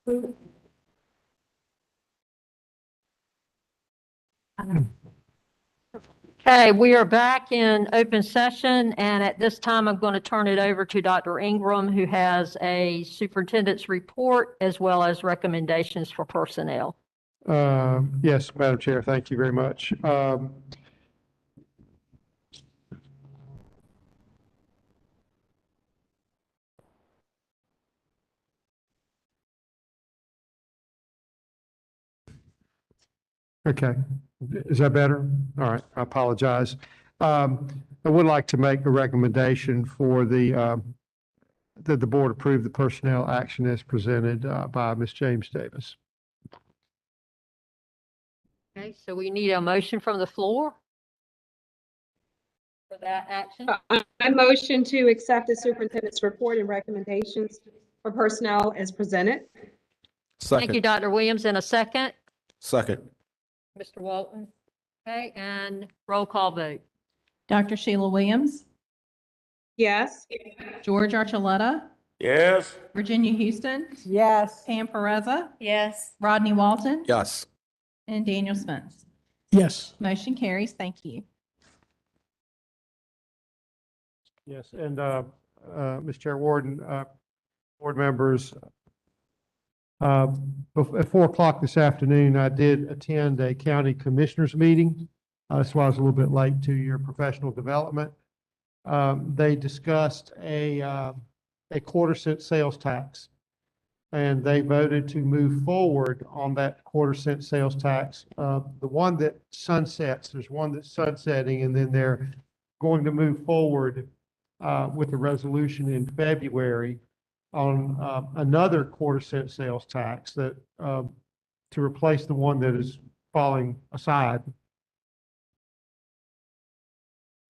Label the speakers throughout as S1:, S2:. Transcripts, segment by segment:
S1: Okay, we are back in open session, and at this time, I'm going to turn it over to Dr. Ingram, who has a superintendent's report as well as recommendations for personnel.
S2: Yes, Madam Chair, thank you very much. Okay, is that better? All right, I apologize. I would like to make a recommendation for that the board approve the personnel action as presented by Ms. James Davis.
S1: Okay, so we need a motion from the floor for that action.
S3: I motion to accept the superintendent's report and recommendations for personnel as presented.
S1: Thank you, Dr. Williams. And a second,
S4: Second.
S1: Mr. Walton. Okay, and roll call vote.
S5: Dr. Sheila Williams,
S3: Yes.
S5: George Archuleta,
S4: Yes.
S5: Virginia Houston,
S6: Yes.
S5: Pam Pereza,
S6: Yes.
S5: Rodney Walton,
S4: Yes.
S5: and Daniel Spence.
S2: Yes.
S5: Motion carries. Thank you.
S2: Yes, and Ms. Chair Warden, board members, at 4:00 this afternoon, I did attend a county commissioners meeting. That's why I was a little bit late to your professional development. They discussed a quarter-cent sales tax, and they voted to move forward on that quarter-cent sales tax. The one that sunsets, there's one that's sunsetting, and then they're going to move forward with a resolution in February on another quarter-cent sales tax that to replace the one that is falling aside.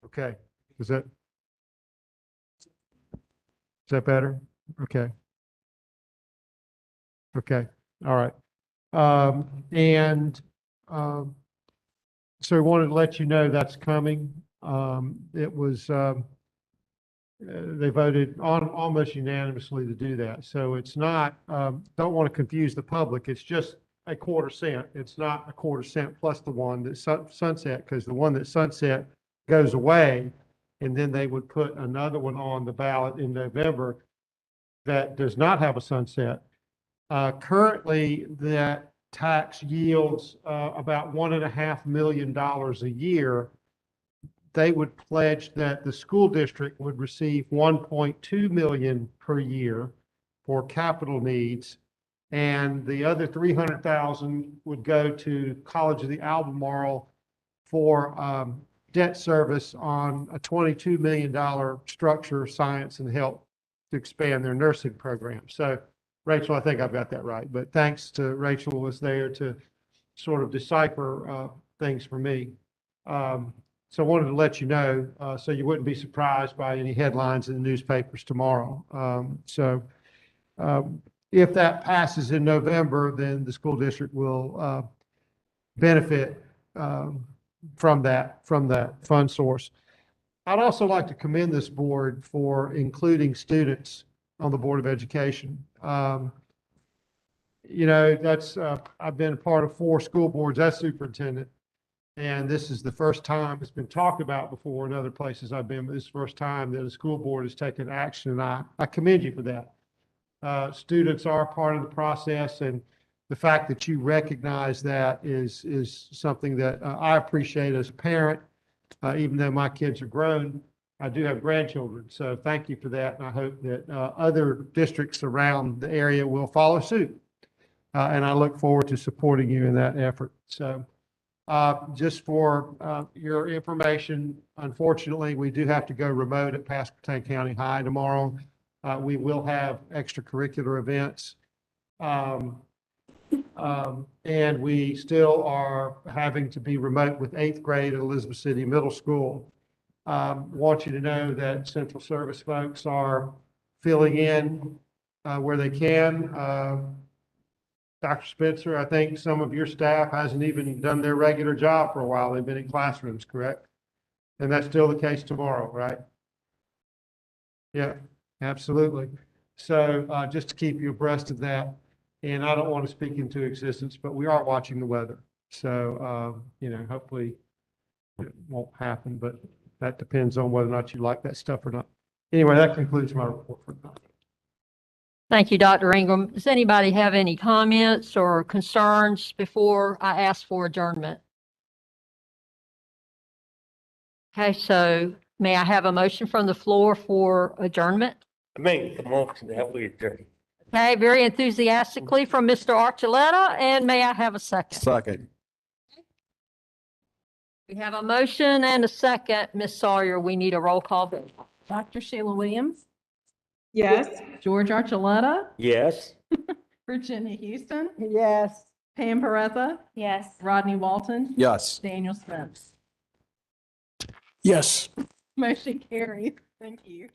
S2: Okay, is that better? Okay. Okay, all right. So we wanted to let you know that's coming. It was, they voted almost unanimously to do that. So it's not, don't want to confuse the public. It's just a quarter cent. It's not a quarter cent plus the one that sunset, because the one that sunset goes away, and then they would put another one on the ballot in November that does not have a sunset. Currently, that tax yields about $1.5 million a year. They would pledge that the school district would receive 1.2 million per year for capital needs, and the other 300,000 would go to College of the Albemarle for debt service on a $22 million structure, science, and health to expand their nursing program. So, Rachel, I think I've got that right, but thanks to Rachel who was there to sort of decipher things for me. So I wanted to let you know so you wouldn't be surprised by any headlines in the newspapers tomorrow. If that passes in November, then the school district will benefit from that fund source. I'd also like to commend this board for including students on the Board of Education. You know, that's I've been a part of 4 school boards as superintendent, and this is the first time it's been talked about before in other places I've been, but this is the first time that a school board has taken action, and I commend you for that. Students are part of the process, and the fact that you recognize that is something that I appreciate as a parent. Even though my kids are grown, I do have grandchildren, so thank you for that, and I hope that other districts around the area will follow suit. And I look forward to supporting you in that effort. So just for your information, unfortunately, we do have to go remote at Pasquotank County High tomorrow. We will have extracurricular events. And we still are having to be remote with 8th grade at Elizabeth City Middle School. Want you to know that Central Service folks are filling in where they can. Dr. Spencer, I think some of your staff hasn't even done their regular job for a while. They've been in classrooms, correct? And that's still the case tomorrow, right? Yeah, absolutely. So just to keep you abreast of that. And I don't want to speak into existence, but we are watching the weather. So, hopefully it won't happen, but that depends on whether or not you like that stuff or not. Anyway, that concludes my report for tonight.
S1: Thank you, Dr. Ingram. Does anybody have any comments or concerns before I ask for adjournment? Okay, so may I have a motion from the floor for adjournment?
S4: I make the motion that we adjourn.
S1: Okay, very enthusiastically from Mr. Archuleta, and may I have a second?
S6: Second.
S1: We have a motion and a second. Ms. Sawyer, we need a roll call vote.
S5: Dr. Sheila Williams,
S3: Yes.
S5: George Archuleta,
S4: Yes.
S5: Virginia Houston,
S1: Yes.
S5: Pam Perezza,
S7: Yes.
S5: Rodney Walton,
S6: Yes.
S5: Daniel Spence.
S6: Yes.
S5: Motion carries. Thank you.